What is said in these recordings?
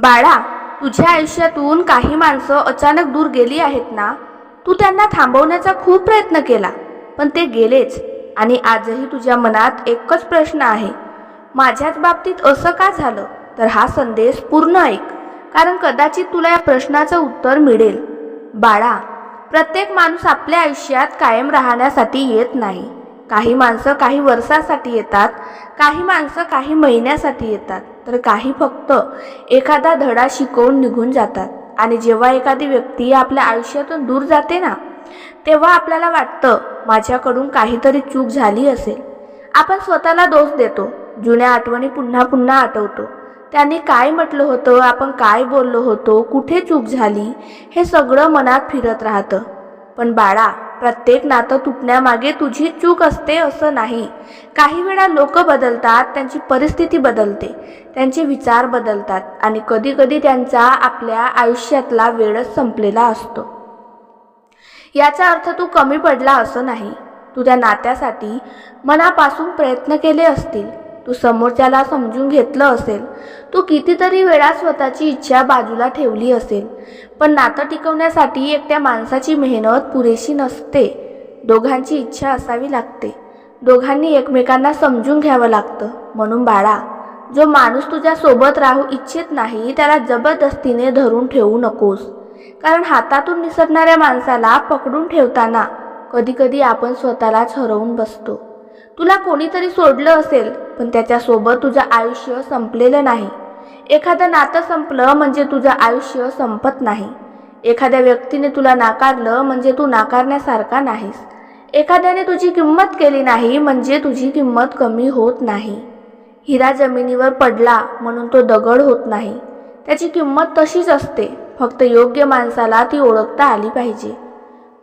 बाळा, तुझ्या आयुष्यातून काही माणसं अचानक दूर गेली आहेत ना. तू त्यांना थांबवण्याचा खूप प्रयत्न केला, पण ते गेलेच. आणि आजही तुझ्या मनात एकच प्रश्न आहे, माझ्याच बाबतीत असं का झालं. तर हा संदेश पूर्ण ऐक, कारण कदाचित तुला या प्रश्नाचं उत्तर मिळेल. बाळा, प्रत्येक माणूस आपल्या आयुष्यात कायम राहण्यासाठी येत नाही. काही माणसं काही वर्षासाठी येतात, काही माणसं काही महिन्यासाठी येतात, तर काही फक्त एखादा धडा शिकवून निघून जातात. आणि जेव्हा एखादी व्यक्ती आपल्या आयुष्यातून दूर जाते ना, तेव्हा आपल्याला वाटतं माझ्याकडून काहीतरी चूक झाली असेल. आपण स्वतःला दोष देतो, जुन्या आठवणी पुन्हा पुन्हा आठवतो. त्यांनी काय म्हटलं होतं, आपण काय बोललो होतो, कुठे चूक झाली, हे सगळं मनात फिरत राहतं. पण बाळा, प्रत्येक नातं तुटण्यामागे तुझी चूक असते असं नाही. काही वेळा लोक बदलतात, त्यांची परिस्थिती बदलते, त्यांचे विचार बदलतात, आणि कधी कधी त्यांचा आपल्या आयुष्यातला वेळच संपलेला असतो. याचा अर्थ तू कमी पडला असं नाही. तू त्या नात्यासाठी मनापासून प्रयत्न केले असतील, तू समोरच्याला समजून घेतलं असेल, तू कितीतरी वेळा स्वतःची इच्छा बाजूला ठेवली असेल. पण नातं टिकवण्यासाठी एकट्या माणसाची मेहनत पुरेशी नसते. दोघांची इच्छा असावी लागते, दोघांनी एकमेकांना समजून घ्यावं लागतं. म्हणून बाळा, जो माणूस तुझ्या सोबत राहू इच्छित नाही, त्याला जबरदस्तीने धरून ठेवू नकोस. कारण हातातून निसटणाऱ्या माणसाला पकडून ठेवताना कधी कधी आपण स्वतःलाच हरवून बसतो. तुला कोणीतरी सोडलं असेल, पण त्याच्यासोबत तुझं आयुष्य संपलेलं नाही. एखादं नातं संपलं म्हणजे तुझं आयुष्य संपत नाही. एखाद्या व्यक्तीने तुला नाकारलं म्हणजे तू नाकारण्यासारखा नाहीस. एखाद्याने तुझी किंमत केली नाही म्हणजे तुझी किंमत कमी होत नाही. हिरा जमिनीवर पडला म्हणून तो दगड होत नाही. त्याची किंमत तशीच असते, फक्त योग्य माणसाला ती ओळखता आली पाहिजे.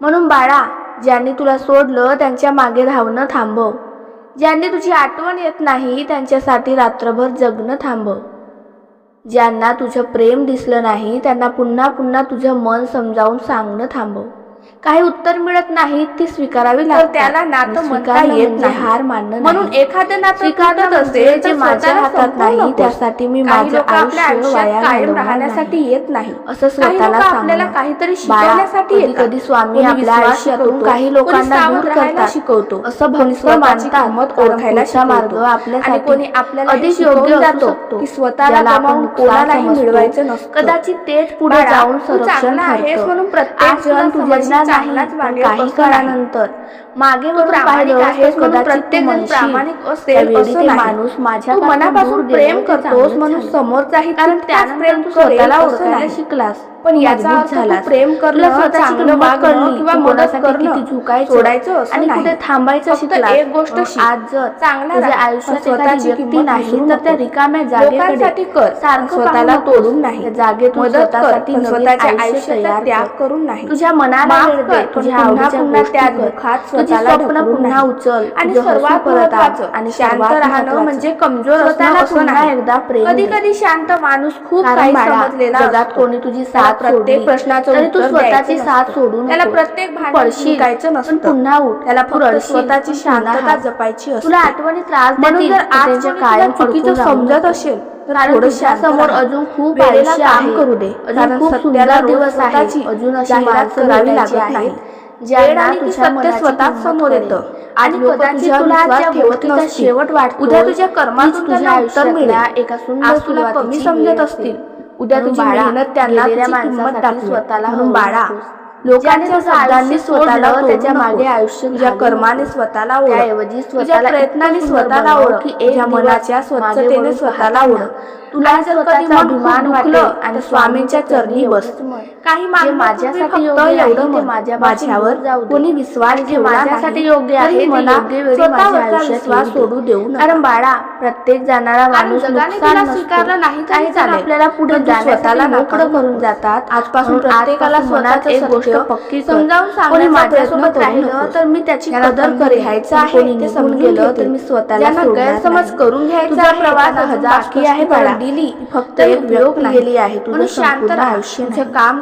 म्हणून बाळा, ज्यांनी तुला सोडलं त्यांच्या मागे धावणं थांबव. ज्यांनी तुझी आठवण येत नाही त्यांच्यासाठी रात्रभर जगणं थांबव. ज्यांना तुझं प्रेम दिसलं नाही त्यांना पुन्हा पुन्हा तुझं मन समजावून सांगणं थांबव. काही उत्तर मिळत नाही ती स्वीकारावी लागतात. त्याला नातं म्हणता येत नाही, हार मानणं. म्हणून एखादं नातं स्वीकारत असेल जे माझ्या हातात नाही, त्यासाठी मी माझं आयुष्य वाया कायम राहण्यासाठी येत नाही असं स्वतःला आपल्याला काहीतरी शिकवण्यासाठी. कधी स्वामी आपल्या आयुष्यातून काही लोकांना दूर करायला शिकवतो असं भविष्य मानतात. ओळखायला मार्ग आपल्यासाठी कोणी आपल्याला अधिक योग्य जातो की स्वतःला गमावून कोणालाही मिळवायचं नसतं. कदाचित तेच पुढे जाऊन संरक्षण ठरतं. म्हणून प्रत्येक जण तुझ्या काही काळानंतर मागे वळून पाहिलं आहेस, प्रत्येक जण प्रामाणिक असेल असं माणूस माझ्या मनापासून प्रेम करतोस म्हणून समोरचाही कारण त्याच प्रेम स्वतःला ओळखायला शिकलास. पण याचा अर्थ तू प्रेम करणं, स्वतःची किंमत करणं किंवा मदत करणं, झुकायचं सोडायचं आणि कुठे थांबायचं शिकलास. एक गोष्ट आज जर तुझ्या आयुष्यात स्वतःची व्यक्ती नाही तर त्या रिकाम्या जागेसाठी कर. सारखं स्वतःला तोडून नाही, जागेतून स्वतःसाठी स्वतःच्या आयुष्याचा त्याग करून नाही. तुझ्या मनाला वेळ दे, तुझ्या आवडीच्या त्या दुःखात स्वतःला स्वप्न पुन्हा उचल. आणि सर्वात महत्त्वाचं आणि शांत राहणं म्हणजे कमजोर स्वतःला पुन्हा एकदा प्रेम. कधी कधी शांत माणूस खूप काही समजलेला जगात कोणी तुझी साथ प्रत्येक प्रश्नाचं तरी तू स्वतःची साथ सोडून त्याला प्रत्येक पडशी गायचं नसतं. पुन्हा उठ, त्याला फक्त स्वतःची शांतता जपायची असते. तुला आठवणी त्रास म्हणून जर आजच्या कायम चुकीचं समजत असेल तर थोडंसं समोर अजून खूप वेळेला काम करू दे. अजून खूप सुंदर दिवस आहे, अजून अशी माणसं करावी लागत नाही ज्यांना तुझ्या सत्य स्वतःच समोर येतं. आणि कदाचित तुला ज्या गोष्टीचा शेवट वाटतो, उद्या तुझ्या कर्मातून तुझ्या उत्तर मिळेल. एका सुंदर तुला कमी समजत असतील, उद्या तुझी मेहनत त्यांना किंमत दाखव. स्वतःला म्हणून बाळा, लोकांच्या शब्दांनी स्वतःला त्याच्या मागे आयुष्य, तुझ्या कर्माने स्वतःला ओळख, त्याऐवजी स्वतःला प्रयत्नाने स्वतःला ओळख, तुझ्या मनाच्या स्वच्छतेने स्वतःला ओळख. तुला जर कधी अभिमान वाटलं आणि स्वामींच्या चरणी बस. काही माझ्यासाठी एवढं माझ्यावर कोणी विश्वास ठेवला माझ्यासाठी योग्य आहे, स्वतःवरचा विश्वास सोडू देऊ नका. कारण बाळा, प्रत्येक जाणारा माणूस नुकसान स्वीकारलं नाही काही आपल्याला पुढे स्वतःला मोकळं करून जातात. आजपासून प्रत्येकाला स्वतःच एक गोष्ट पक्की समजावून सांगणे. माझ्यासोबत राहिलं तर मी त्याची कदर करायचं आहे, ते समजून गेलं तर मी स्वतःला गैरसमज करून घ्यायचा. प्रवास हजार बाकी आहे बाळा, दिली फक्त एक वेळ गेली आहे. तुझं शांत आयुष्य काम